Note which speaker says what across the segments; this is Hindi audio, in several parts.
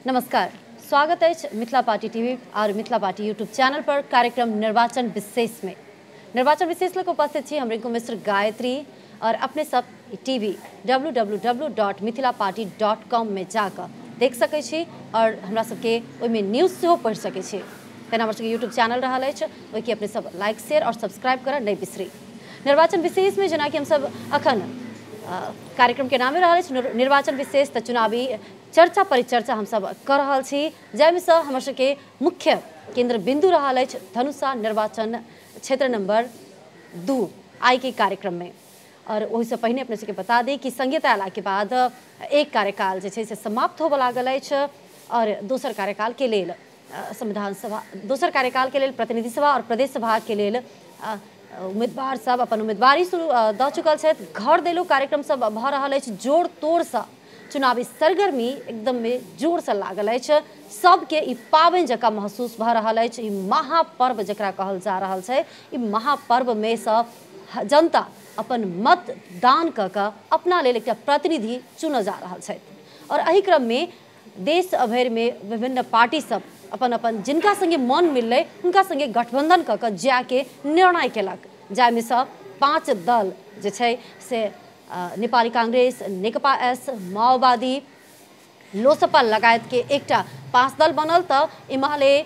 Speaker 1: नमस्कार, स्वागत है मिथिला पार्टी टीवी और मिथिला पार्टी यूट्यूब चैनल पर कार्यक्रम निर्वाचन विशेष में। निर्वाचन विशेष में उपस्थित छी हमरे को मिस्टर गायत्री और अपने सब टीवी www.mithilaparty.com में जाकर देख सकै छी और हमरा सबके ओइमे न्यूज से पढ़ सकै छी। तेना हमर सबके यूट्यूब चैनल रहल अछि, ओइ के अपने सब लाइक शेयर और सब्सक्राइब करऽ नहीं बिसरी। निर्वाचन विशेष में जेना कि हम सब अखन कार्यक्रम के नामे रहल अछि निर्वाचन विशेष त चुनावी चर्चा परिचर्चा हम सब कर रहल छी, जाहिमे से हमर सबके मुख्य केंद्र बिंदु रहल अछि धनुषा निर्वाचन क्षेत्र नंबर 2 आई के कार्यक्रम में। और वही से पहले अपने सबके बता दी कि संहिता अयला के बाद एक कार्यकाल जे छै से समाप्त होबऽ लागल अछि और दोसर कार्यकाल के लेल संविधान सभा, दोसर कार्यकाल के लेल प्रतिनिधि सभा और प्रदेश सभा के लेल उम्मीदवार सब अपन उम्मीदवारी शुरू द चुकल छथि। घर देलू कार्यक्रम सब भ रहल अछि जोर तोड़ से, चुनावी सरगर्मी एकदम में जोर से लागल अछि। सबके ई पावनि जकाँ महसूस भ रहल अछि। ई महापर्व जकरा कहल जा रहल छै, ई महापर्व में से जनता अपन मतदान क के अपना लेल एकटा प्रतिनिधि चुनल जा रहल छथि। और एही क्रम में देश भर में विभिन्न पार्टी सब अपन अपन जिनका संगे मन मिललै उनका संगे गठबंधन क के जाके निर्णय केलक, जाहिमे से 5 दल जे छै से नेपाली कांग्रेस, नेकपा एस, माओवादी, लोसपा लगायत के एकटा 5 दल बनल त इम्हले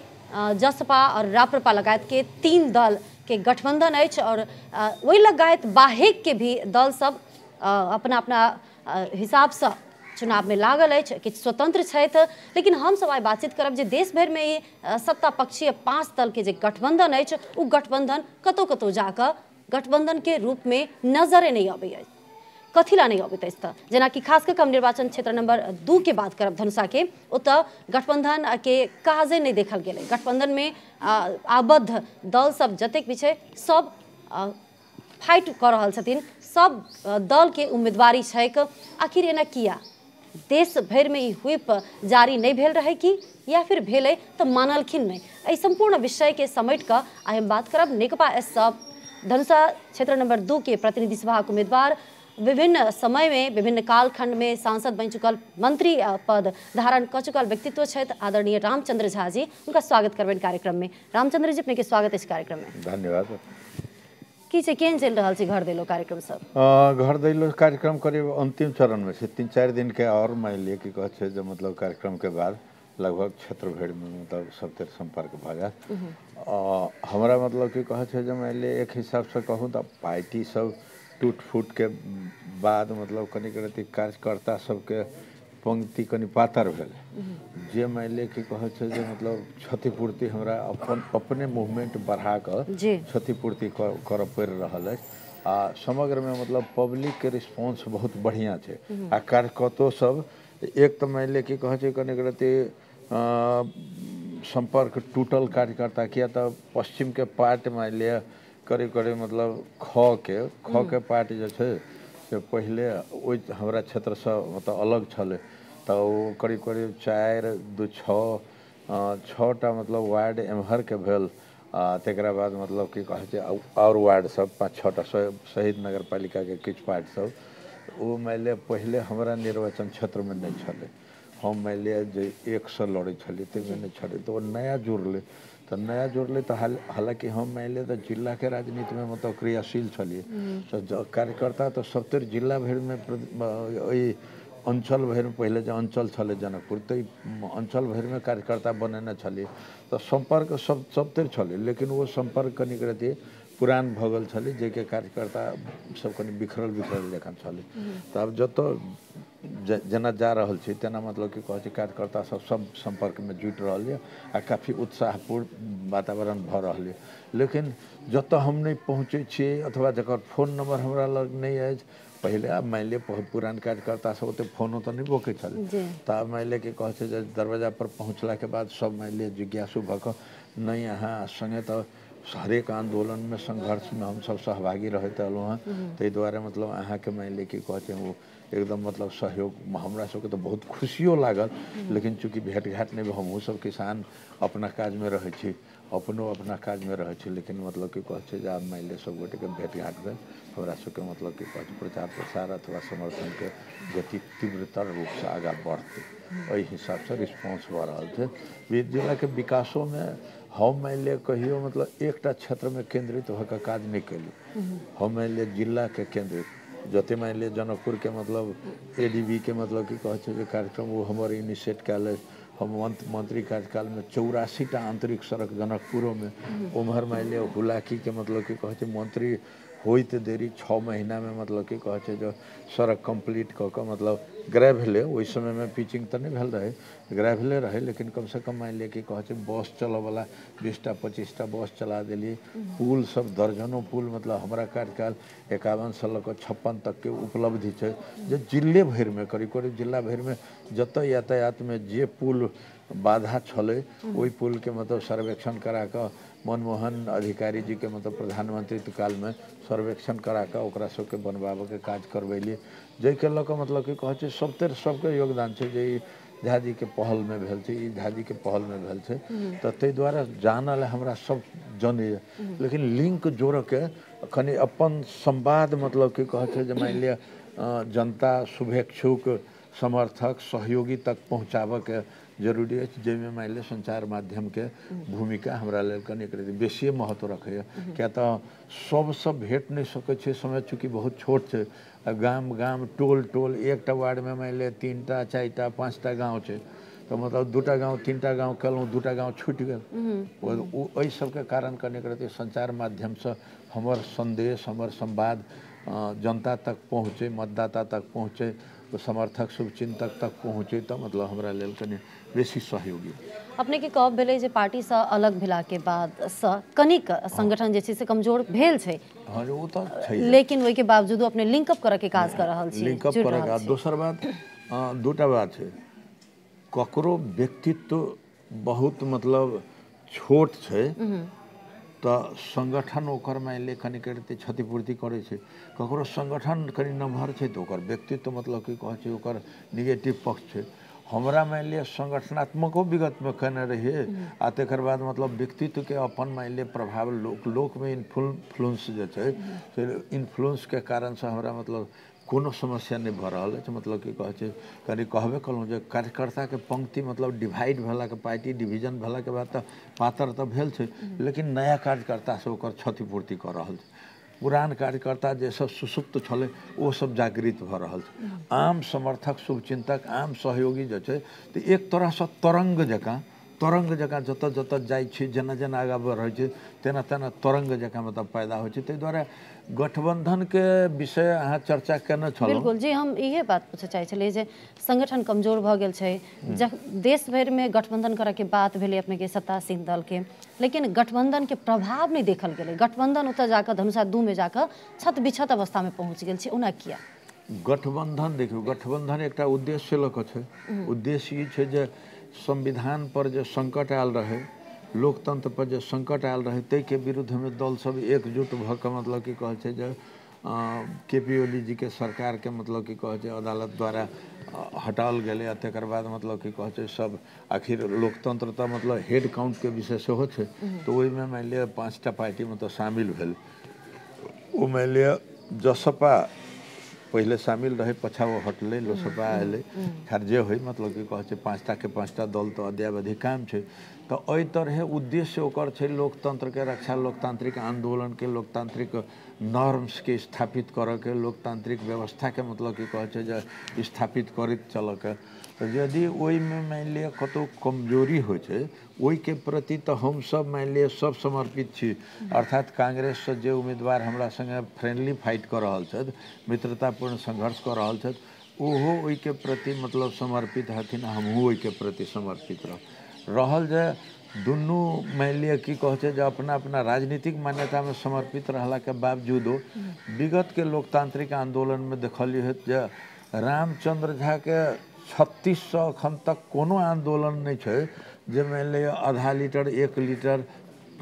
Speaker 1: जसपा और राप्रपा लगायत के 3 दल के गठबंधन अछि। और वही लगायत बाहेक के भी दल सब अपना अपना हिसाब से चुनाव में लागल अछि, किछु स्वतंत्र छथि। लेकिन हम सब आइ बातचीत करब जे देश भर में ई सत्ता पक्षीय 5 दल के जे गठबंधन अछि ओ गठबंधन कतौ कतौ जाकर गठबंधन के रूप में नजरे नहीं अबै अछि। कथिला नहीं अबैत अछि त जेना कि खास कर हम निर्वाचन क्षेत्र नंबर 2 के बात करब धनुषा के, ओतऽ गठबंधन के काजे नहीं देखल गेलै। गठबंधन में आबद्ध दल सब जतेक भी छै सब फाइट कर रहल छथिन, सब दल के उम्मीदवारी छै। आखिर एना किया देश भर में ई व्हिप जारी नहीं भेल रहे कि या फिर भेलै तो मानलखिन नहीं? एहि संपूर्ण विषय के समेट कर आइ हम बात करब नेकपा एस सब धनुषा क्षेत्र नंबर 2 के प्रतिनिधि सभा के उम्मीदवार, विभिन्न समय में विभिन्न कालखंड में सांसद बन चुकल, मंत्री पद धारण कर चुकल व्यक्तित्व छथि आदरणीय रामचंद्र झा जी। उनका स्वागत करबनि कार्यक्रम में। रामचंद्र जी अपने के स्वागत इस कार्यक्रम में।
Speaker 2: धन्यवाद।
Speaker 1: की छै केहन चलि रहल छै घर देलो कार्यक्रम सब?
Speaker 2: घर दैलो कार्यक्रम करीब अंतिम चरण में छै। 3-4 दिन के और मान लिया कि कह छै जो मतलब कार्यक्रम के बाद लगभग क्षेत्र भर में मतलब सब तर संपर्क भ जाए। हमारा मतलब कि कह छै जो मान लिया एक हिसाब से कहूँ तो पार्टी सब टूट फूट के बाद मतलब कनिक रति कार्यकर्ता सबके पंक्ति कनि पातर भेल, जे मान लिया कि कह छै जो मतलब क्षतिपूर्ति हमरा अपने मूवमेंट बढ़ा कर क्षतिपूर्ति कर पड़ रहल है। समग्र में मतलब पब्लिक के रिस्पांस बहुत बढ़िया है। आ कार्यकर्तो सब एक तो मान लिया कि कह छै कनिक रति संपर्क टूटल कार्यकर्ता, किया तो पश्चिम के पार्ट मान लिया करीब करीब मतलब ख के पार्टी जो है से पहले ओइ हमरा क्षेत्र से मतलब अलग छले तो करीब करीब 4-2-6 मतलब वार्ड एम्हर के भेल। तकरा बाद मतलब कि कह छै और वार्ड सब 5-6टा शहीद नगर पालिका के किछु पार्ट सब वो मान लिया पहले हमारा निर्वाचन क्षेत्र में नहीं छले। हम मान लिया जे 1 से लड़े छली तैमें नहीं छले तो नया जुड़ले तो हालांकि हम मान लिया तो जिला के राजनीति में मतलब क्रियाशील छलिए तो कार्यकर्ता तो सबतर जिला भर में अंचल भर में पहले जो अंचल छले जनकपुर तो अंचल भर में कार्यकर्ता बनेने छलिए तो संपर्क सबतर छले। लेकिन वो संपर्क कनिक रति पुरान भगल छले जेके कार्यकर्ता सब कनि बिखरल लेखन छले। तो अब जतो जना जा रहल छी तेना मतलब कि कह छै कार्यकर्ता सब संपर्क में जुट रहल है आ काफ़ी उत्साहपूर्ण वातावरण भ रहल है। लेकिन जतो हम नहीं पहुँचे छी अथवा जकर फोन नंबर हमरा लग नहीं है, पहले अब मान लिया बहुत पुरान कार्यकर्ता सब ओते फोनो तो नहीं बोके छले तो अब मान लिया कि कह छै दरवाजा पर पहुँचला के बाद सब मान लिया जिज्ञासु भक नहीं यहाँ संगे तो हरेक आंदोलन में संघर्ष में हम सब सहभागी रहते अलूँ हैं ताहि द्वारे मतलब अहाँ के मान लिया कि कह छै वो एकदम मतलब सहयोग हमरा सबके तो बहुत खुशियों लागल। लेकिन चूँकि भेंट घाट नहीं हमहूँ सब किसान अपना काज में रहे छी, अपनो अपना काज में रहे, लेकिन मतलब कि कहे जे आब मान लिया सब गोटे के भेट घाट भेल, हमरा सबके मतलब कि कहे प्रचार प्रसार अथवा समर्थन के गति तीव्रतर रूप से आगा बढ़ते, एहि हिसाब से रिस्पॉन्स भ रहा है। जिला के विकासों में हम मान लिया कहियो मतलब एकटा क्षेत्र में केंद्रित होकर काज नहीं कैलू, हम मान लिया जिला के केंद्रित जते मान लिया जनकपुर के मतलब एडीबी के मतलब कि कहे कार्यक्रम वो हमारे इनिशिएट कैल, हम मंत्री कार्यकाल में 84टा आंतरिक सड़क जनकपुरों में, उम्हर मान लिया हुलाकी के मतलब कि कहे मंत्री होते देरी 6 महीना में मतलब कि कहे जो सड़क कंप्लीट क मतलब ग्रेवले वही समय में पिचिंग तो नहीं भेल रहे, ग्रेवले रहे, लेकिन कम से कम मान लिया कि कहे बस चल वाला 20टा 25टा बस चला दिलिए, पुल सब दर्जनों पुल मतलब हमारा कार्यकाल 51 से लग 56 तक के उपलब्धि है, जो जिले भर में करीब करीब जिला भर में जत यातायात में जे पुल बाधा छले वही पुल के मतलब सर्वेक्षण करा कर मनमोहन अधिकारी जी के मतलब प्रधानमंत्री काल में सर्वेक्षण करा कर ओकरा सबके बनवाबे के काज करवेलिए, जैके लऽ कऽ मतलब कि कहे सबके योगदान है, जे झा जी के पहल में भेल छै, झा जी के पहल में भेल छै, तो तै द्वारा जानल हमरा सब जानिए, लेकिन लिंक जोड़ के कनी अपन संवाद मतलब कि कहे जे मान लिया जनता शुभेच्छुक समर्थक सहयोगी तक पहुँचाबे के जरूरी है, जैमें मान लिया संचार माध्यम के भूमिका हमरा लेल कनी बेसिए महत्व रखे, क्या तो सबसे भेट नहीं सके समय चूँकि बहुत छोट है, गाम गाम टोल टोल एकटा वार्ड में मान लिया 3टा 4टा 5टा गाँव है, तो मतलब 2टा गाँव 3टा गाँव कलूँ 2टा गाँव छूट गए, वही सबके कारण कने संचार माध्यम से हमर संदेश हमर संवाद जनता तक पहुँचे, मतदाता तक पहुँचे, तो समर्थक शुभचिंतक तक पहुँचे, तो मतलब हमरा लेल कनी बेसी सहयोगी।
Speaker 1: अपने के कब भेलै जे पार्टी से अलग भेला के बाद से कनिक संगठन जे छै से कमजोर भेल छै,
Speaker 2: हाँ वो तो छै,
Speaker 1: लेकिन ओहि के बावजूद अपने लिंकअप करे के काज कर रहल छी,
Speaker 2: लिंकअप करे के। दोसर बात दूटा बात है, ककरो व्यक्तित्व बहुत मतलब छोट छै तो संगठन ओकर मान लिया कनी क्षतिपूर्ति करे छै, ककरो संगठन कनी नम्हर छै तो ओकर व्यक्तित्व मतलब कि कहे ओकर निगेटिव पक्ष छै, हमरा मान लिया संगठनात्मको विगत में कने रहिए आ तकर बाद मतलब व्यक्तित्व के अपन मान लिया प्रभाव लोक में इन्फ्लुएंस जे छै से इन्फ्लुएंस के कारण से हमरा मतलब कोनो समस्या नहीं भ रहा है, मतलब कि कहे कनी कहबे कलूँ जे कार्यकर्ता के पंक्ति मतलब डिवाइड भेला के पार्टी डिवीजन भेला के बाद तो पातर तो भेल छै, लेकिन नया कार्यकर्ता से ओकर क्षतिपूर्ति कर रहा है, पुरान कार्यकर्ता जे सब सुसुप्त छले वो सब जागृत भ रहा है, आम समर्थक शुभचिंतक आम सहयोगी जे छै तो एक तरह से तरंग जकाँ जत जत जाइ छै जेना जेना आगा बढ़ रहे छै तेना तेना तरंग जकाँ मतलब पैदा हो छै, ताहि दुआरे गठबंधन के विषय अहाँ चर्चा केने छलहुँ।
Speaker 1: बिल्कुल जी, हम इहे बात पूछे चाहे छलिए जे संगठन कमजोर भ गेल छै, देश भर में गठबंधन करे के बात भेले अपने के सत्तासीन दल के, लेकिन गठबंधन के प्रभाव नहीं देखल गेले, गठबंधन उतर जाकर धनुषा 2 में जाकर छत बिछत अवस्था में पहुँच गेल छै, ओना किया?
Speaker 2: गठबंधन देखियो, गठबंधन एकटा उद्देश्य लऽ कऽ छै, उद्देश्य ई छै जे संविधान पर जो संकट आयल रहे, लोकतंत्र पर जो संकट आयल रहे, तै के विरुद्ध में दल सब एकजुट भ के मतलब कि कहे छै जे केपी ओली जी के सरकार के मतलब कि कहे छै अदालत द्वारा हटाल गए, तकर बाद मतलब कि कहे छै सब आखिर लोकतंत्र तो मतलब हेड काउंट के विषय सेहो छै, तो ओहि में मान लिया 5टा पार्टी मतलब शामिल भेल, वो मान लिया जसपा पहले शामिल रहे, पछा वो हटले, लोसपा आए, खैर जे हो मतलब कि कहे 5टा के 5टा दल तो अद्यावधि काम है, तो एहि तरह उद्देश्य ओकर छै लोकतंत्र के रक्षा, लोकतांत्रिक आंदोलन के, लोकतांत्रिक नॉर्म्स के स्थापित करे के, लोकतांत्रिक व्यवस्था के मतलब कि कहे जे स्थापित करैत चल के, तो यदि ओहि में मान लिया कतौ कमजोरी हो छै ओहि के प्रति तो हम सब मान लिया सब समर्पित छी, अर्थात कांग्रेस से जे उम्मीदवार हमरा संगे फ्रेंडली फाइट कर रहा छथि, मित्रतापूर्ण संघर्ष कर रहा छथि, ओहो ओहि के प्रति मतलब समर्पित हथिन, हमहूँ ओहि के प्रति समर्पित रहल जे दुनू मान लिया कि कहे जे अपना अपना राजनीतिक मान्यता में समर्पित रहला के बावजूदो विगत के लोकतांत्रिक आंदोलन में देखलिए जे रामचंद्र झा के 3600 अखन तक कोनो आंदोलन नहीं है जे मान लिया आधा लीटर 1 लीटर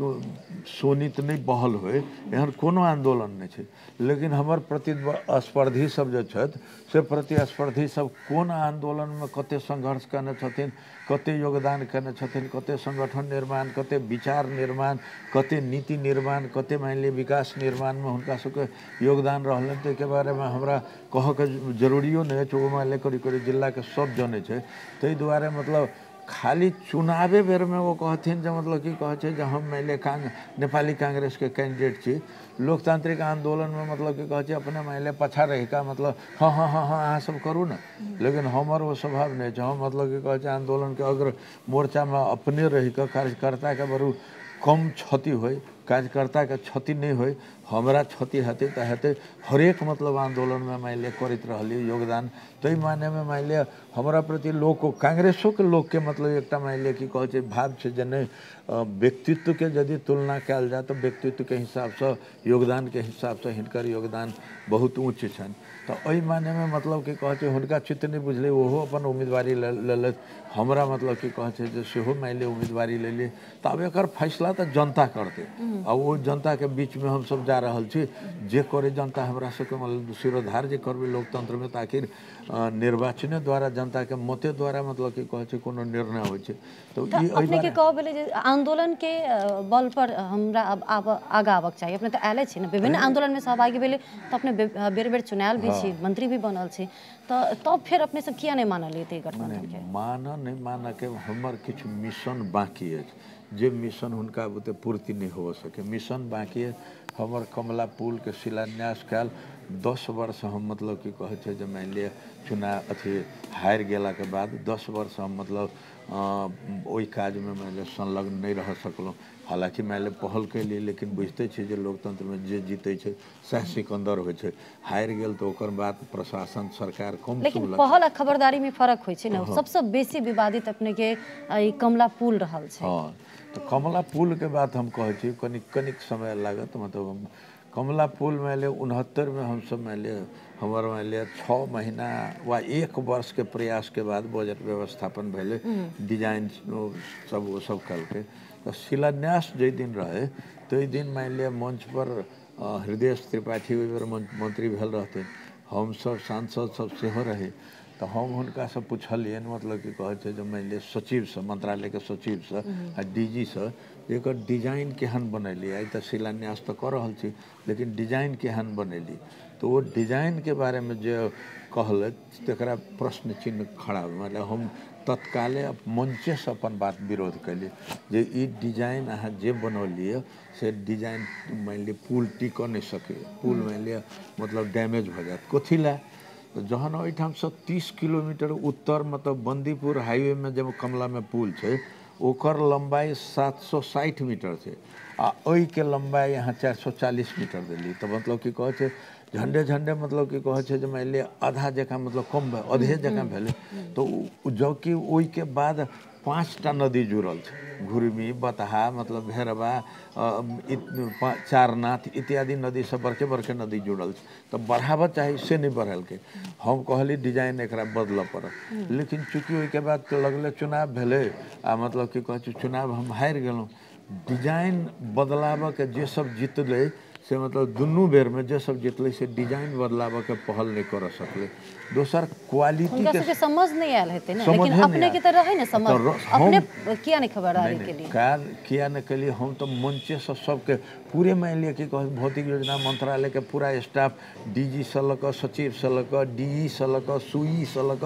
Speaker 2: शोणित नहीं बहल होए एहन कोनो आंदोलन नहीं है। लेकिन हमर प्रतिस्पर्धी सब जो छथि से प्रतिस्पर्धी सब कोन आंदोलन में कते संघर्ष करने छथिन, कते योगदान करने छथिन, कते संगठन निर्माण, कते विचार निर्माण, कते नीति निर्माण, कते मान ली विकास निर्माण में हुनका सबके योगदान रहलन। तो के बारे में हमरा कह के जरूरियो नहीं है। मान ले करीब जिला के सब जने छे। ताहि दुआरे मतलब खाली चुनावे बेर में वो कहथिन जो मतलब कि कहे जो हम मान ली नेपाली कांग्रेस के कैंडिडेट छी, लोकतांत्रिक आंदोलन में मतलब कि कहे अपने मान ली पछा रही का मतलब हाँ हाँ हाँ हाँ अहाँ सब करू ना। लेकिन हमार वो स्वभाव नहीं है। हम मतलब कि कहे आंदोलन के अगर मोर्चा में अपने रही का कार्यकर्ता के बरू कम क्षति हो, कार्यकर्ता के क्षति नहीं हो, हमारा क्षति हेतु तो हेतु हरेक मतलब आंदोलन में मान लिया करते रही योगदान। तो माने में मान लिया हमारा प्रति लोग को कांग्रेसों के लोग के मतलब एक मान लिया कि कहे भाव से जने व्यक्तित्व के यदि तुलना कल जाए तो व्यक्तित्व के हिसाब से योगदान के हिसाब से हिनकर योगदान बहुत उच्च छन। तो वही माने में मतलब कि कहे हुनका चित्त नहीं बुझले वो अपन उम्मीदवारी ले हमरा मतलब कि कहे जो सेहो मान ली उम्मीदवारी ले ली। तो अब एक फैसला तो जनता करते। अब वो जनता के बीच में हम सब जा रहा छी जे करे जनता हमरा सबके मतलब शिरोधार जे करबे लोकतंत्र में ताकि निर्वाचन द्वारा जनता के मते द्वारा मतलब कि कहे कोनो निर्णय हो। तो ई
Speaker 1: अपने के कह बेले जे आंदोलन के बल पर हमरा अब आगा आवक चाहिए। अपने तो आले छी ना विभिन्न आंदोलन में सहभागी भेले तो अपने बेर बेर चुनायल भी छी, मंत्री भी बनल छी। तो तब फिर अपने सब किया नहीं मानल ये गठबंधन के?
Speaker 2: माना नहीं माना के हमर किछु मिशन बाकी है जे मिशन हुनका बुते पूर्ति नहीं हो सके। मिशन बाकी है। हमर कमला पुल के शिलान्यास कल 10 वर्ष हम मतलब कि कहे जो मान लिया चुनाव अथी हार गेला के बाद 10 वर्ष हम मतलब वही काज में मान लिया संलग्न नहीं रह सकलूँ। हालांकि मान लिया पहल के लिए, लेकिन बुझते छे जे लोकतंत्र में जे जीते छे सह सिकंदर हो छे। हार गेल तो ओकर बाद प्रशासन सरकार कम।
Speaker 1: लेकिन पहल आ खबरदारी में फर्क हो छे ना। सबसे बेसी विवादित अपने के कमला पुल रहल छे।
Speaker 2: हाँ, तो कमला पुल के बात हम कहे छी कनिक समय लागत। मतलब कमला पुल मान लिया 69 में हम सब मान लिया हमार मान लिया 6 महीना व 1 वर्ष के प्रयास के बाद बजट व्यवस्थापन भले डिजाइन सब कल के। तो शिलान्यास जे दिन रहे तो दिन मान लिया मंच पर हृदय त्रिपाठी मंत्री भेल रहते, हम सब सांसद सब सेहो रहे। तो हम हुनका से पूछलियन मतलब कि कहे जो मान लिया सचिव से, मंत्रालय के सचिव से आ डीजी से एक डिजाइन केहन बनैली। आई तो शिलान्यास तो कर रहा छी लेकिन डिजाइन केहन बनैली। तो वो डिजाइन के बारे में जो कहल तकरा प्रश्न चिन्ह खड़ा। मतलब हम तत्काले मंचे से अपन बात विरोध कैली जे ई डिजाइन अहाँ जे बनौलिए से डिजाइन मान ली पुल टिक नहीं सके। पुल मान लिया मतलब डैमेज हो जाए कथी ला। तो जहन ओहिठाम से 30 किलोमीटर उत्तर मतलब बंदीपुर हाईवे में जब कमला में पुल है ओकर लंबाई 760 मीटर है आ ओई के लंबाई यहाँ 440 मीटर दिल्ली। तो मतलब कि कहे झंडे झंडे मतलब कि कहे जो मान लिया आधा जगह मतलब कम अधे जगह भेले। तो जबकि ओई के बाद 5टा नदी जुड़ल है, घुरमी, बतहा मतलब भेरवा, चारनाथ इत्यादि नदी सब बड़के बड़के नदी जुड़ल है। तो बढ़ावा चाहिए से नहीं बढ़ल के। हम कहली डिजाइन एक बदल पड़। लेकिन चूँकि ओई के बाद लगले चुनाव भेले आ मतलब कि कहे चुनाव हम हार गेलूँ। डिजाइन बदलाव के जे सब जीतले से मतलब दुनू बेर में जे सब जीतले से डिजाइन बदलाव के पहल नहीं कर सकले। दोसर क्वालिटी के
Speaker 1: समझ नहीं आयल हेते ना। लेकिन अपने की तरह है ना समझ अपने किया नहीं खबरदारी के लिए
Speaker 2: किया न के लिए हम तो मंचे से सबके पूरे मान लिया कि भौतिक योजना मंत्रालय के पूरा स्टाफ डीजी से लक सचिव से लक डीई से लक सुई से लक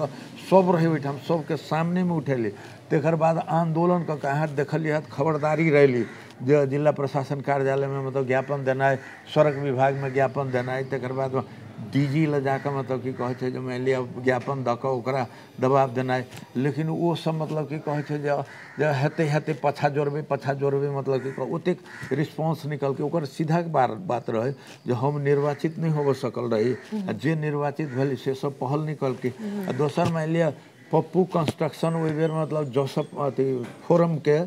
Speaker 2: सब रहे ओहिठाम सबके सामने में उठेली। तकर बाद आंदोलन का कहाँ देखलिए खबरदारी रैली जो जिला प्रशासन कार्यालय में मतलब ज्ञापन देना है, सड़क विभाग में ज्ञापन देना है। तकर बाद डीजी ले जाकर मतलब कि कहे जो मान लिया ज्ञापन दक ओकरा दबाव देना है। लेकिन वो सब मतलब कि कहे जो हेते हेते पछा जोड़बे मतलब कि ओतेक रिस्पॉन्स निकल के ओकर सीधा बात रहे जो हम निर्वाचित नहीं हो सकल रही। जे निर्वाचित भेल से सब पहल निकल के। दोसर मान लिया पप्पू कंस्ट्रक्शन वही बेर मतलब जोसफ अथी फोरम के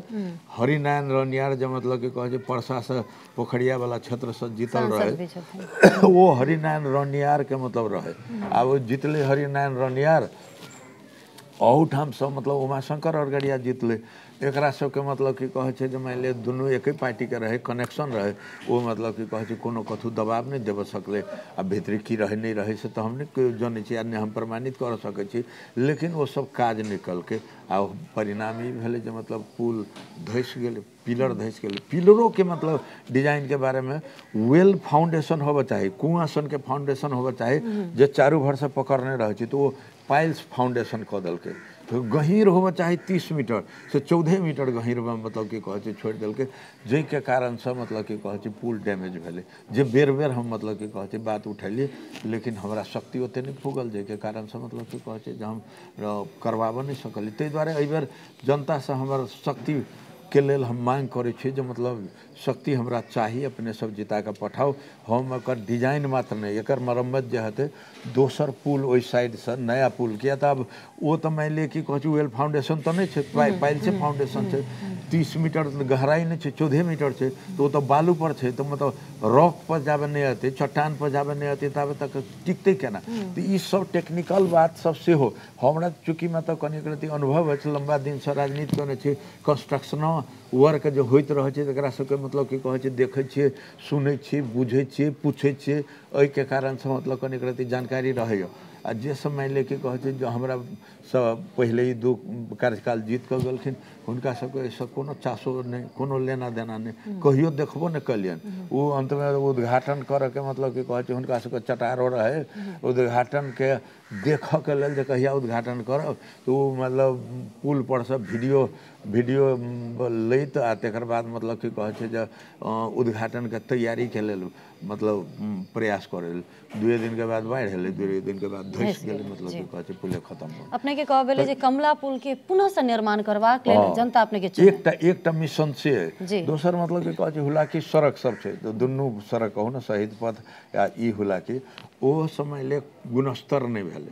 Speaker 2: हरिनारायण रनियार जो मतलब कि कहे परसा से पोखरिया वाला क्षेत्र से जीतल रहे वो हरिनारायण रनियार के मतलब रहे। अब जीतले हरिनारायण रनियार अहूठाम सब मतलब उमाशंकर और गड़िया जीतले एकरा सबके मतलब कि कहे छै जे मान लिअ दुनू एके पार्टी के रहे कनेक्शन रहे वो मतलब कि कहे छै कोनो कथू दबाव नहीं देव सकले आ भीतरी की रहे नहीं रहे से तो हम नहीं जाने छी आदमी हम प्रमाणित कर सके छी लेकिन वो सब काज निकल के आ परिणाम ई भेले जे मतलब पुल धस गेले पिलर धस गेले पिलरों के मतलब डिजाइन के बारे में वेल फाउंडेशन होबा चाहिए कुआं सन के फाउंडेशन होबा चाहिए जे चारू भर से पकड़ने रहे छी तो वो पाइल्स फाउंडेशन कऽ देलकै तो गहीर होबा चाहे 30 मीटर से 14 मीटर गहीर में मतलब कि कहे छै छोड़ देलकै जै के कारण से मतलब कि कहे छै पुल डैमेज भेले जे बेर बेर हम मतलब कि कहे छै बात उठेलिए लेकिन हमरा शक्ति ओते नहीं पुगल जै के कारण से मतलब कि कहे छै जे हम करवाबऽ नहीं सकली ताहि दुआरे एहि बेर जनता से हमर शक्ति के लेल हम मांग करे छी जे मतलब शक्ति हमरा चाहिए अपने सब जिता के पठाओ हम एकर डिजाइन मात्र नहीं एकर मरम्मत जे हेतै दोसर पुल ओहि साइड से नया पुल किया तऽ अब वो तो मान लिअ कि कहै छै वेल फाउंडेशन तो नहीं छै पाइल से फाउंडेशन छै 30 मीटर गहराई नहीं छै 14 मीटर छै तो वो तो बालू पर छै तो मतलब रॉक पर जाबे नहीं अतै चट्टान पर जाबे नहीं अतै ताबे तक टिकतै केना तो ई सब टेक्निकल बात सब से हो हमरा चूँकि मतलब कनिक रति अनुभव है लंबा दिन से राजनीति करने छै कंस्ट्रक्शन वर्क जो होइत रहे छै तकरा सबके मतलब कि कहे छै देखे छियै सुनै छियै बुझै छियै पूछै छियै एहि के कारण से मतलब कनिक रति जानकारी रहैय आ जे सब मान लिअ कि कहे छै जो हमरा सब पहले ही 2 कार्यकाल जीत कऽ गेलखिन हुनका सबके ऐसा कोनो चासो नहीं कोनो लेना देना नहीं कहियो देखबो नहीं कलियन वो अंत में उद्घाटन करे के मतलब कि कहे छै हुनका सबके चटारो रहे उद्घाटन के देख के लेल जे कहिया उद्घाटन करब तो मतलब पुल पर से वीडियो लैत आ तकर बाद मतलब कि कहे छै जे उद्घाटन के तैयारी के लेल मतलब प्रयास करे 2 दिन के बाद बाढ़ एले 2 दिन के बाद धस गेले मतलब कि कहे छै पुले खत्म हो
Speaker 1: अपने के कहबेले जे कमला पुल के पुनः से निर्माण करबाक लेल जनता अपने के
Speaker 2: एकटा मिशन से दोसर मतलब कि कहे छै हुलाकी सड़क सब छै तो दुनू सड़क कहू ना शहीद पथ या ई हुलाकी ओ समय ले गुणस्तर नहीं भेले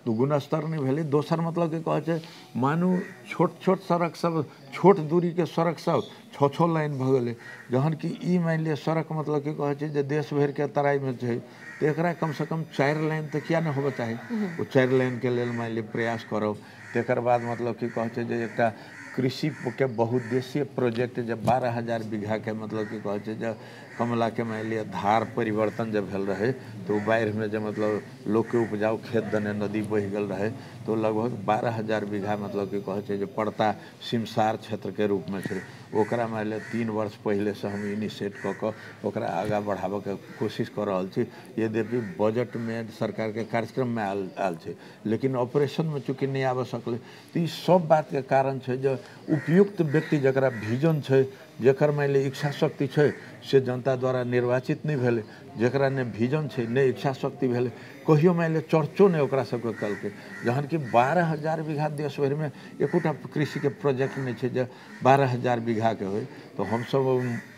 Speaker 2: तो गुणस्तर नहीं भेले दोसर मतलब कि कहे छै मानू छोट छोट सड़क सब छोट दूरी के सड़क सब 6 लाइन भ गेले जहन कि ई मान लिअ सड़क मतलब कि कहे छै जे देश भर के तराई में छै तो एकरा कम से कम 4 लाइन तो किया नहीं होबा चाही वो 4 लाइन के लेल मान लिअ प्रयास करब तकर बाद मतलब कि कहे छै जे एकटा कृषि के बहुउद्देशीय प्रोजेक्ट जब 12,000 बीघा के मतलब कि कहे छै जे कमला के मान लिअ धार परिवर्तन जब भेल रहे तो बाढ़ में जब मतलब लोग के उपजाऊ खेत दने नदी बह गल रहे तो लगभग 12,000 बीघा मतलब कि कहे छै जे पड़ता सिमसार क्षेत्र के रूप में छै ओकरा मान लिअ 3 वर्ष पहले से हम इनिशिएट कऽ कऽ ओकरा आगा बढ़ाबऽ के कोशिश कर रहल छी यद्यपि बजट में सरकार के कार्यक्रम में आयल छै लेकिन ऑपरेशन में चूँकि नहीं आबऽ सकले तो ई सब बात के कारण छै जे उपयुक्त व्यक्ति जकरा विजन छै जेकर मान लिअ इच्छा शक्ति छै से जनता द्वारा निर्वाचित नहीं भेले जकरा ने विजन छै ने इच्छा शक्ति भेले कहियो मान लिअ चर्चो नहीं ओकरा सबके कलके जहन कि 12,000 बीघा देश भर में एकोटा कृषि के प्रोजेक्ट नहीं छै जे 12,000 बीघा के हो तो हम सब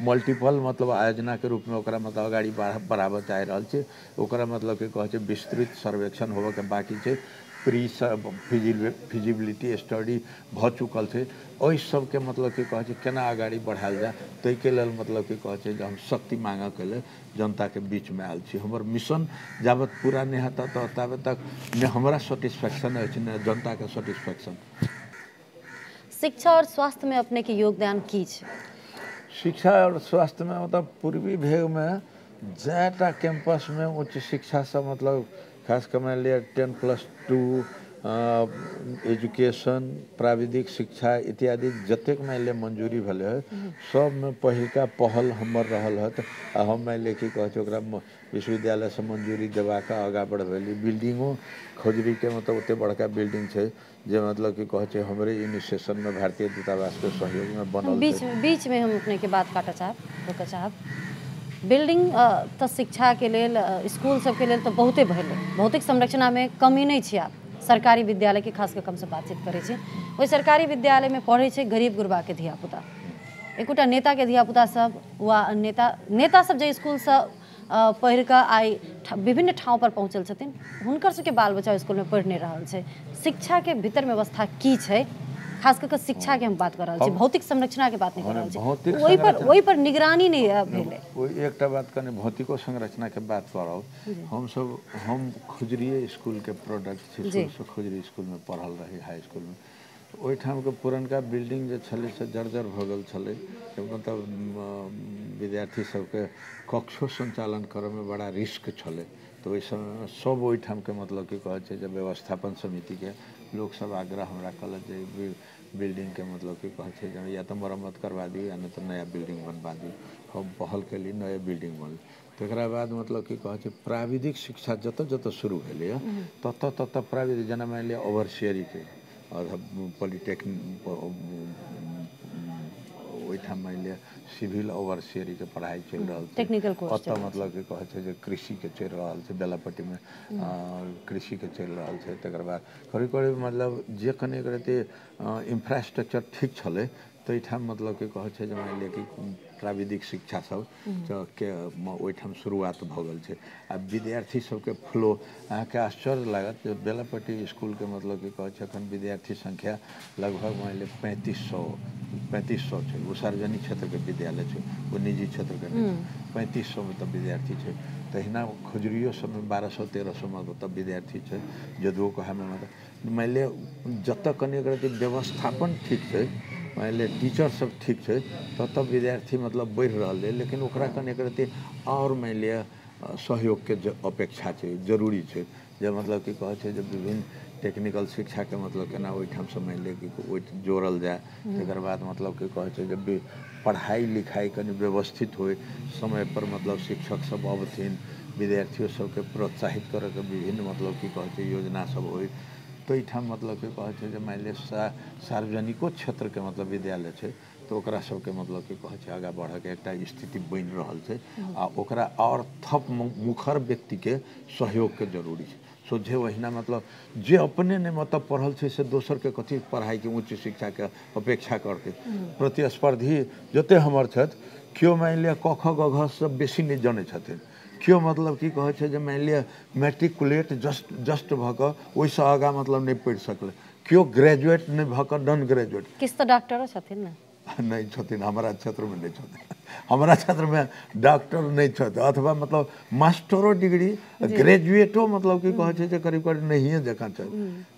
Speaker 2: मल्टीपल मतलब आयोजना के रूप में ओकरा मतलब अगाड़ी बढ़ाबऽ चाह रहल छी ओकरा मतलब कि कहे छै विस्तृत सर्वेक्षण होबऽ के बाकी छै प्री फिजिबिलिटी स्टडी भ चुकल छै ओहि सबके मतलब कि कहे छै केना आगाड़ी बढ़ायल जाए ताहि के लेल मतलब कि कहे छै जे हम शक्ति मांगऽ के लेल जनता के बीच में आयल छी हमर मिशन जाबत पूरा नहीं हेतै तो ताबे तक न हमरा सेटिस्फैक्शन अछि न जनता के सेटिस्फैक्शन
Speaker 1: शिक्षा और स्वास्थ्य में अपने के योगदान की छै
Speaker 2: शिक्षा और स्वास्थ्य में मतलब पूर्वी भेग में जैटा कैंपस में उच्च शिक्षा से मतलब खास कर मान लिअ 10+2 एजुकेशन प्राविधिक शिक्षा इत्यादि जतेक मान लिअ मंजूरी भेले है सब में पहिलका पहल हमर रहल है आ हम मान लिअ कि कहे छै ओकरा विश्वविद्यालय से मंजूरी देबाक आगा बढ़ेली बिल्डिंगों खोजरी के मतलब ओते बड़का बिल्डिंग छै जे मतलब कि कहे छै हमरे इनिशिएशन में भारतीय दूतावास के सहयोग में बनल
Speaker 1: बीच में हम अपने के बात काटऽ चाहब बिल्डिंग तो शिक्षा के लेल स्कूल सब के लेल तो बहुते भेलै भौतिक संरचना में कमी नहीं छै आप सरकारी विद्यालय के खास कम से बातचीत करे छै ओहि सरकारी विद्यालय में पढ़े छै गरीब गुरबा के धियापुता एकोटा नेता के धियापुता सब वा नेता सब जे स्कूल से पढ़ि कऽ आइ विभिन्न ठाव पर पहुँचल छथिन हुनकर सबके बाल बच्चा स्कूल में पढ़ि नहीं रहल छै शिक्षा के भीतर व्यवस्था की छै खास करके शिक्षा के हम बात कर रहल छी, भौतिक संरचना के बात नहीं कर रहल छी,
Speaker 2: भौतिक
Speaker 1: वही पर निगरानी नहीं भेले।
Speaker 2: वही एकटा बात कने भौतिको संरचना के बात करब, हम खुजरिए स्कूल के प्रोडक्ट छी, शुरू से खुजरी स्कूल में पढ़ल रही, हाई स्कूल में। ओहिठाम के पुरनका बिल्डिंग जे छलै से जर्जर भऽ गेल छलै, मतलब विद्यार्थी सबके कक्षो संचालन करऽ में बड़ा रिस्क छलै। तो ओहि समय सब ओहिठाम के मतलब की कहै छै जे व्यवस्थापन समिति के लोग सब आग्रह हमरा कलक जे बिल्डिंग के मतलब की कहै छै जे या तो मरम्मत करवा दी या नहीं तो नया बिल्डिंग बनवा दी। हम पहल के लिए नया बिल्डिंग बनल। तकरा बाद मतलब की कहै छै प्राविधिक शिक्षा जतऽ शुरू भेलै ततऽ प्राविधिक जेना मानि लिअ ओवरसियरी के और पॉलिटेक्निक ओहिठाम मानि लिअ सिविल ओवरसियरी के पढ़ाई चलि रहल छै,
Speaker 1: टेक्निकल कोर्स
Speaker 2: ओतऽ मतलब की कहै छै जे कृषि के चलि रहल छै, बेलापट्टी में कृषि के चलि रहल छै। तकर बाद करीब करीब मतलब जे कने रहते इंफ्रास्ट्रक्चर ठीक छलै तो एहिठाम मतलब की कहै छै जे मानि लिअ कि प्राविधिक शिक्षा सब के ओहिठाम शुरुआत भऽ गेल छै। आ विद्यार्थी सबके फ्लो अहाँके आश्चर्य लागत जे बेलापट्टी स्कूल के मतलब की कहै छै एखन विद्यार्थी संख्या लगभग मान लिअ 3500 छै। वो सार्वजनिक क्षेत्र के विद्यालय छै, वो निजी क्षेत्र के नहीं छै। 3500 में तब विद्यार्थी छै। तहिना खुजरियो सब में 1200-1300 में तब विद्यार्थी छै। जदुओ कहे में मतलब मान लिअ जतऽ कनि व्यवस्थापन ठीक छै, मान लिअ टीचर सब ठीक छै, तब विद्यार्थी मतलब बढ़ि रहल है। लेकिन ओकरा कने और मान लिअ सहयोग के अपेक्षा छै, जरूरी छै। जे मतलब की कहै छै जे विभिन्न टेक्निकल शिक्षा के मतलब केना ओहिठाम से मान लिअ कि जोड़ल जाए। तकर बाद मतलब की कहै छै जब भी पढ़ाई लिखाई कनि व्यवस्थित होय, समय पर मतलब शिक्षक सब अबथिन, विद्यार्थियों सबके प्रोत्साहित करऽ के विभिन्न मतलब की कहै छै योजना सब होय। तो एहिठाम मतलब की कहै छै जे मान लिअ सार्वजनिको क्षेत्र के मतलब विद्यालय छै तो ओकरा सबके मतलब की कहै छै आगाँ बढ़ऽ के एकटा स्थिति बनि रहल छै। आ ओकरा और थप मुखर व्यक्ति के सहयोग के जरूरी छै। सोझे ओहिना मतलब जे अपने नहीं मतलब पढ़ल छै से दोसर के कथी पढ़ाई के उच्च शिक्षा के अपेक्षा करते। प्रतिस्पर्धी जते हमर छथि केओ मानि लिअ क ख ग घ से बेसी नहीं जानै छथिन, केओ मतलब की कहै छै जे मानि लिअ मैट्रिकुलेट जस्ट भऽ कऽ ओहिसँ आगाँ मतलब नहीं पढ़ि सकलै, केओ ग्रेजुएट नहीं भऽ कऽ नॉन ग्रेजुएट।
Speaker 1: किछु तऽ डॉक्टरो छथिन ने?
Speaker 2: नहीं छथिन, हमारा क्षेत्र में नहीं छथिन। हमारा क्षेत्र में डॉक्टर नहीं छथि, अथवा मतलब मास्टरो डिग्री ग्रेजुएटो मतलब की कहै छै जे करीब करीब नहिए जकाँ छै।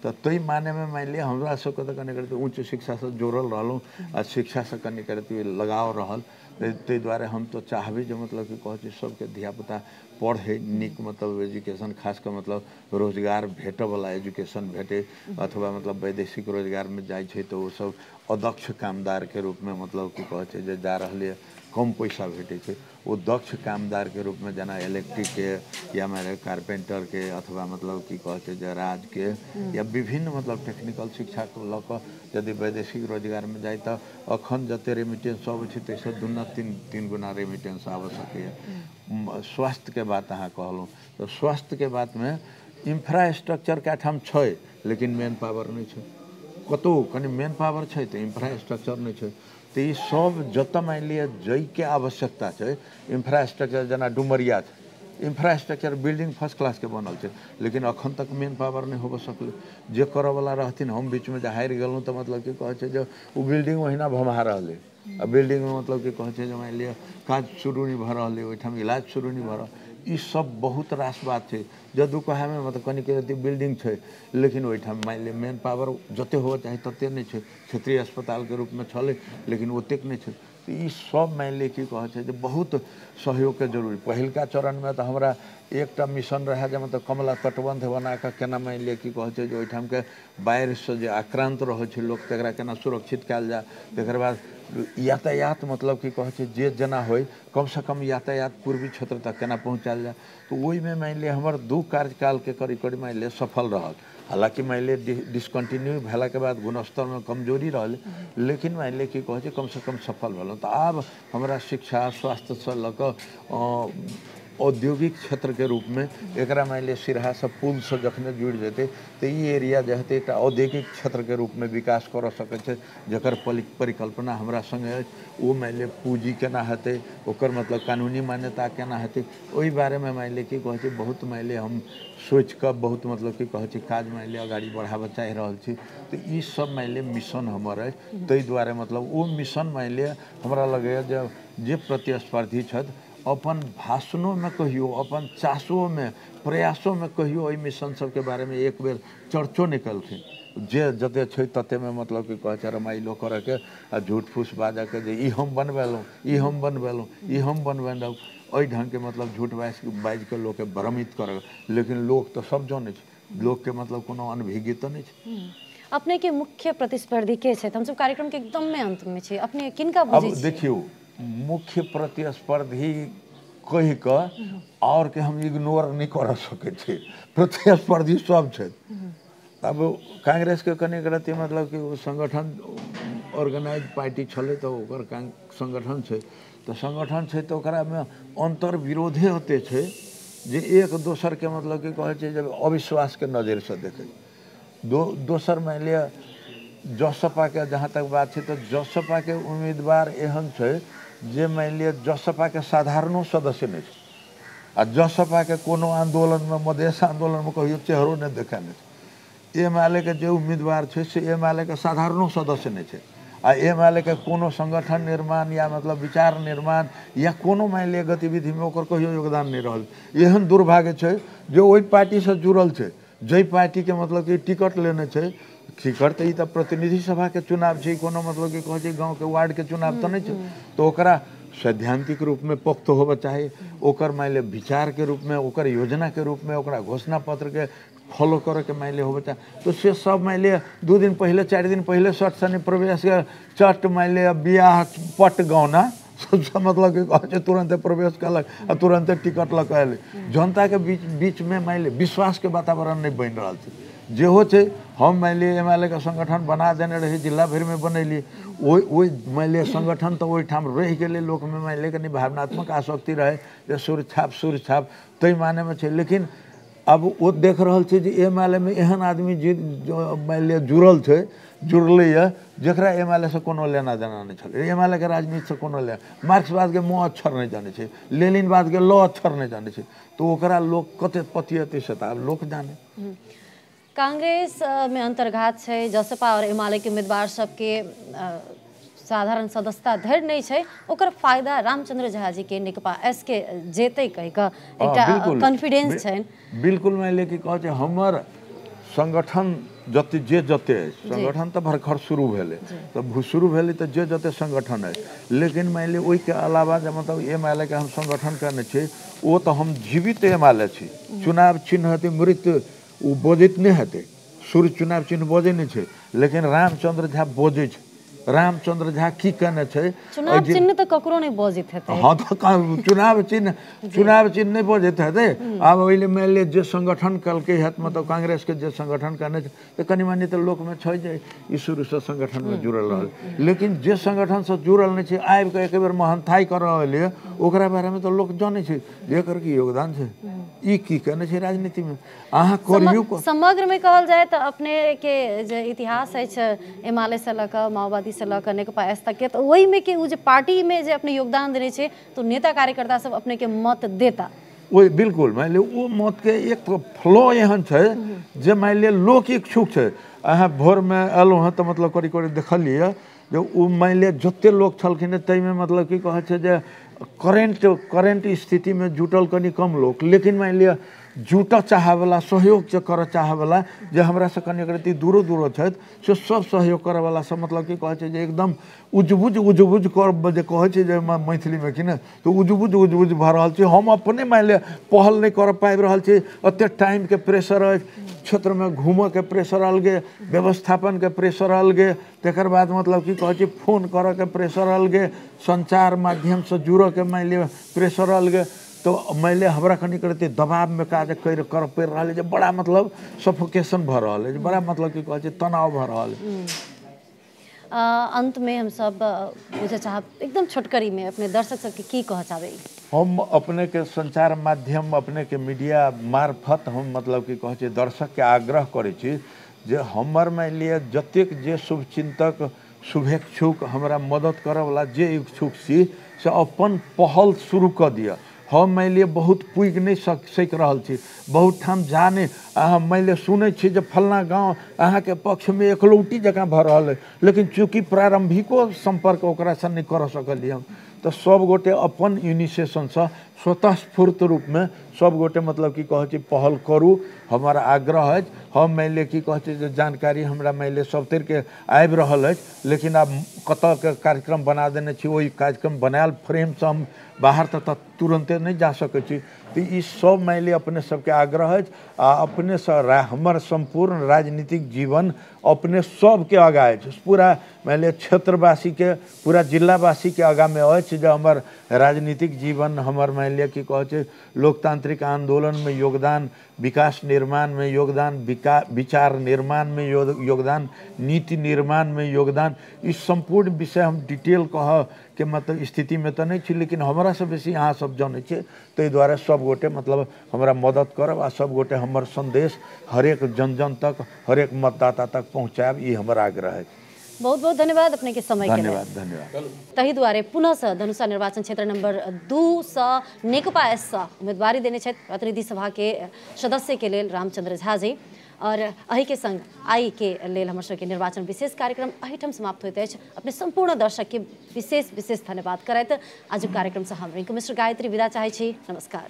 Speaker 2: तो ताहि माने में मान लिअ हमरा सबके तऽ कनि करते उच्च शिक्षा से जोड़ल रहलहुँ आ शिक्षा से कनि करते लगाव रहल। ताहि दुआरे हम तो चाहबै जे मतलब की कहै छै सबके धियापुता पढ़े नीक मतलब एजुकेशन, खास कर मतलब रोजगार भेटऽ वाला एजुकेशन भेटे, अथवा मतलब वैदेशिक रोजगार में जाइ छै तो वो सब अदक्ष कामदार के रूप में मतलब की कहै छै जे जा रहलै, कम पैसा भेटै छै। वो दक्ष कामदार के रूप में जेना इलेक्ट्रिक के या मेरे कारपेंटर के अथवा मतलब की कहै छै जे राज के या विभिन्न मतलब टेक्निकल शिक्षा को लऽ कऽ यदि वैदेशिक रोजगार में जाए तो अखन जते रेमिटेंस अबै छै ताहिसँ दुना तीन गुना रेमिटेंस आबऽ सकैए। स्वास्थ्य के बात अहाँ कहलहुँ तो स्वास्थ्य के बात में इंफ्रास्ट्रक्चर के ठाम छै लेकिन मेन पावर नहीं छै। कतौ कनि मेन पावर छै तो इंफ्रास्ट्रक्चर नहीं छै। तो ये सब जतऽ मान लिअ जई के आवश्यकता छै इंफ्रास्ट्रक्चर, जेना डुमरिया छै इंफ्रास्ट्रक्चर बिल्डिंग फर्स्ट क्लास के बनल छै लेकिन अखन तक मेन पावर नहीं होबऽ सकलै। जे करऽ वाला रहथिन, हम बीच में जे हारि गेलहुँ तो मतलब की कहै छै जे वो बिल्डिंग ओहिना भमहा रहलै। आ बिल्डिंग में मतलब की कहै छै जे मान लिअ काज शुरू नहीं भऽ रहलै, ओहिठाम इलाज शुरू नहीं भऽ रहल। ई सब बहुत रास बात छै। जदू कहे में मतलब कनि के बिल्डिंग छै लेकिन ओहिठाम मान लिअ मेन पावर जते होबऽ चाही तते नहीं छै। क्षेत्रीय अस्पताल के रूप में छलै लेकिन ओतेक नहीं छै। तो ई सब मान लिअ की कहै छै जे बहुत सहयोग के जरूरी। पहिलका चरण में तो हमरा एकटा मिशन रहे जे मतलब कमला तटबंध बना कऽ केना मान लिअ की कहै छै जे ओहिठाम के बाढ़ि से जे आक्रांत रहै छै लोक तकरा केना सुरक्षित कयल जाय। तकर बाद यातायात मतलब की कहै छै जे जेना होय कम से कम यातायात पूर्वी क्षेत्र तक केना पहुँचायल जाए। तो ओहि में मान लिअ हमर 2 कार्यकाल के करीब करीब मान लिअ सफल रहल। हालांकि मान लिअ डिसकंटिन्यू भेला के बाद गुणस्तर में कमजोरी रहल, लेकिन मान लिअ की कहै छै कम से कम सफल भेलहुँ। तो आब हमरा शिक्षा स्वास्थ्य से लऽ कऽ औद्योगिक क्षेत्र के रूप में एकरा मान ली सिरहा से पुल से जखने जुड़ जेते तो ये एरिया जो है एक औद्योगिक क्षेत्र के रूप में विकास कर सके जकर परिकल्पना हमरा संगे वो मान ली पूंजी केना हेतै ओकर मतलब कानूनी मान्यता केना हेतै ओहि बारे में मान ली कि कहे बहुत मान ली हम सोच कर बहुत मतलब कि कहे काज मान ली अगाड़ी बढ़ावा चाह रहा छी तो ये सब मान ली मिशन हमर है ताहि दुआरे मतलब वो मिशन मान ली हमरा लगे जे प्रतिस्पर्धी छथि अपन भाषणों में कहियो अपन चासों में प्रयासों में कहियो ओहि मिशन सबके बारे में एक बेर चर्चो निकलखिन जे जते छै तते में मतलब कि कहे रमाइलो करे के आ झूठ फूस बाजा के जे ई हम बनवेलहुँ ई हम बनवेलहुँ ई हम बनवेलहुँ ओहि ढंग के मतलब झूठ बाज के लोग के भ्रमित करे लेकिन लोग तो सब जाने छै लोग के मतलब कोनो अनभिज्ञ तो नहीं छै।
Speaker 1: अपने के मुख्य प्रतिस्पर्धी के छै हम सब कार्यक्रम के एकदम में अंत में छै अपने किनका बुझै छी?
Speaker 2: देखियो मुख्य प्रतिस्पर्धी कह के और के हम इग्नोर नहीं कर सके छे प्रतिस्पर्धी सब छे। अब कांग्रेस के कने रति मतलब कि वो संगठन ऑर्गेनाइज पार्टी छले तो ओकर संगठन छे तो संगठन छे तो ओकरा में अंतर विरोधे होते छे जे एक दोसर के मतलब कि कहे छे जब अविश्वास के नजर से देखे दोसर मान लिया जसपा के जहाँ तक बात है तो जसपा के उम्मीदवार एहन छे जे मान लिया जसपा के साधारणों सदस्य नहीं आ जसपा के कोनो आंदोलन में मधेश आंदोलन में कहियो चेहरो नहीं देखा नहीं एमआलए के जो उम्मीदवार छे से एमआलए के साधारणों सदस्य नहीं छे आ एमआलए के कोनो संगठन निर्माण या मतलब विचार निर्माण या कोनो मान लिया गतिविधि में ओकर कहियो योगदान नहीं रहल एहन दुर्भाग्य छे जो ओहि पार्टी से जुड़ल छे जई पार्टी के मतलब कि टिकट लेने छे टिकट तो ये प्रतिनिधि सभा के चुनाव छे कोनो मतलब कि कहे गाँव के वार्ड के चुनाव तो नहीं छे तो ओकरा सैद्धांतिक रूप में पुख्त होबे चाहे ओकर मान लिया विचार के रूप में ओकर योजना के रूप में ओकरा घोषणा पत्र के फॉलो करे के मान लिया होबे चाहे तो से सब मान लिया 2 दिन पहले 4 दिन पहले सट सनी प्रवेश के चट मान लिया बियाह पट गौना मतलब कि कहे तुरंत प्रवेश कलक आ तुरंत टिकट लग जनता के बीच में मान लिया विश्वास के वातावरण नहीं बन रहा है जे हो छे हम मान लिया एमआलए का संगठन बना देने रहे जिला भर में बनैली वही मान लिया संगठन तो वही ठाम रह गए लोग में मान लिया कनी भावनात्मक आसक्ति रहे जे सूर्य छाप तई माने में छे लेकिन अब वो देख रहा छे जे एमआलए में एहन आदमी जो मान लिया जुड़ल जरा एमआलए से कोनो लेना देना नहीं छे एमआलए के राजनीति से कोनो ले मार्क्सवाद के मुँह अक्षर नहीं जाने छे लेनिनवाद के लॉ अक्षर नहीं जाने छे तो ओकरा लोग कते पतियते से अब लोग जाने।
Speaker 1: कांग्रेस में अंतर्घात है जसपा और एमआलए के उम्मीदवार सबके साधारण सदस्यता धैर्य नहीं है ओकर फायदा रामचंद्र झा जी के नेकपा एस के जेते कह के एक कॉन्फिडेंस है
Speaker 2: बिल्कुल मैं लेके कहे हमर संगठन जते जे जते संगठन तो भरखर शुरू भेले तो शुरू भेले तो जे जते संगठन है लेकिन मान ली ओहि के अलावा जब मतलब एमआलए के हम संगठन करने छे वो तो हम जीवित एमआलए छी चुनाव चिन्ह हेतै मृत वो बोजित नहीं हेतै सूर्य चुनाव चिन्ह बोझे नहीं छे लेकिन रामचंद्र झा बोझे छे रामचंद्र झा की कहने छे
Speaker 1: चुनाव चिन्ह तो ककरो नहीं बोझित हेतै
Speaker 2: हाँ तो चुनाव चिन्ह नहीं बोझित हेतै अब ओइले मान ले जे संगठन कलके हेत मतलब कांग्रेस के जे संगठन करने तो कनी मानी तो लोक में छै जे ई शुरू से संगठन में जुड़ल रहल लेकिन जे संगठन से जुड़ल नहीं छे आबि के एक बेर महंथाई कर रहल ओकरा बारे में तो लोग जाने छे जेकर की योगदान छे ई की कहने छे राजनीति में अहाँ करियो
Speaker 1: समग्र में कहल जाए तो अपने के जे इतिहास है एमआलए से लक माओवादी से लक नेकपा एस तक के तो वही में कि जो पार्टी में जे अपने योगदान देने छे तो नेता कार्यकर्ता सब अपने के मत देता
Speaker 2: वही बिल्कुल मान लिया वो मत के एक तो फ्लो एहन छे जे मान लिया लोक इच्छुक छे अहाँ भोर में एलहुँ हँ तो मतलब करी करी देखलिए जो वो मान लिया जते लोग छलखिन तई में मतलब की कहे छे जे करेंट स्थिति में जुटल कनी कम लोग लेकिन मान लिया जुट चाहवाला सहयोग कर चाहवाला जे हमरा से कनी रति दूरो छथि से सब सहयोग करे वाला सब मतलब की कहे छे जे एकदम उजबुज कर जे कहे छे जे मैथिली में कि न तो उजबुज भ रहल छे हम अपने मान लिया पहल नहीं कर पाबि रहल छे अते टाइम के प्रेशर है क्षेत्र में घूमऽ के प्रेशर अलगे व्यवस्थापन के प्रेशर अलगे तकर बाद मतलब की कहे छे फोन करऽ के प्रेशर अलगे संचार माध्यम से जुड़ऽ के मान लिया प्रेशर अलगे तो मैले हमरा कनी करते दबाव में काज कर पड़ रहा है बड़ा मतलब सफोकेशन भ रहा है बड़ा मतलब की कहे तनाव भ रहा है।
Speaker 1: अंत में हम सब पूछे चाहब एकदम छोटकरी में अपने दर्शक सबके की कह चाहबे
Speaker 2: हम अपने के संचार माध्यम अपने के मीडिया मार्फत हम मतलब कि कहे छी दर्शक के आग्रह करे छी जे हमर मान लिअ जतेक जे शुभचिंतक शुभेच्छुक हमरा मदद करे वाला जे इच्छुक छी से अपन पहल शुरू कर दिया। हम मान लिअ बहुत पुग नहीं सक रहल छी, बहुत ठाम जाने अहाँ मान लिअ सुनै छी जे फलना गाँव अहाँ के पक्ष में एकलौटी जकाँ भ रहल है, लेकिन चूँकि प्रारंभिको संपर्क ओकरा से नहीं कर सकलिए हम, तो सब गोटे अपन इनिशिएशन से स्वतः स्फूर्त रूप में सब गोटे मतलब कि कहे पहल करूँ हमारा आग्रह है। हम मान लिअ कि कहे जानकारी हमरा मान लिअ सब तर के आबि रहल है, लेकिन अब कत के कार्यक्रम बना देने छी वही कार्यक्रम बनायल फ्रेम से हम बाहर तक तुरंते नहीं जा सके छी। तो ये सब मान लिअ अपने सबके आग्रह है आ अपने से हमर संपूर्ण राजनीतिक जीवन अपने सबके आगा है, पूरा मान लिअ क्षेत्रवासी के पूरा जिलावासी के आगा में है जो हमार राजनीतिक जीवन हमार मान लिअ कि कहे लोकतांत्रिक आंदोलन में योगदान, विकास निर्माण में योगदान, विचार निर्माण में योगदान, नीति निर्माण में योगदान, इस संपूर्ण विषय हम डिटेल कह के मतलब स्थिति में तो नहीं छी, लेकिन हमारा से बेसी अहाँ सब जाने छे। तो द्वारा सब गोटे मतलब हमारा मदद करब आ सब गोटे हमर संदेश हरेक जन जन तक हरेक मतदाता तक पहुँचाब, ये हमारा आग्रह है।
Speaker 1: बहुत बहुत धन्यवाद अपने के समय के लिए।
Speaker 2: धन्यवाद।
Speaker 1: तही द्वारे पुनः से धनुषा निर्वाचन क्षेत्र नंबर 2 से नेकपा एस से उम्मीदवारी देने छथि प्रतिनिधि सभा के सदस्य के लेल रामचंद्र झा जी। और अही के संग आई के लेल हमर सबके निर्वाचन विशेष कार्यक्रम अहिठम समाप्त होइत अछि। अपने संपूर्ण दर्शक के विशेष धन्यवाद करैत आज कार्यक्रम से हम रिंकू मिश्र गायत्री विदा चाहै छी। नमस्कार।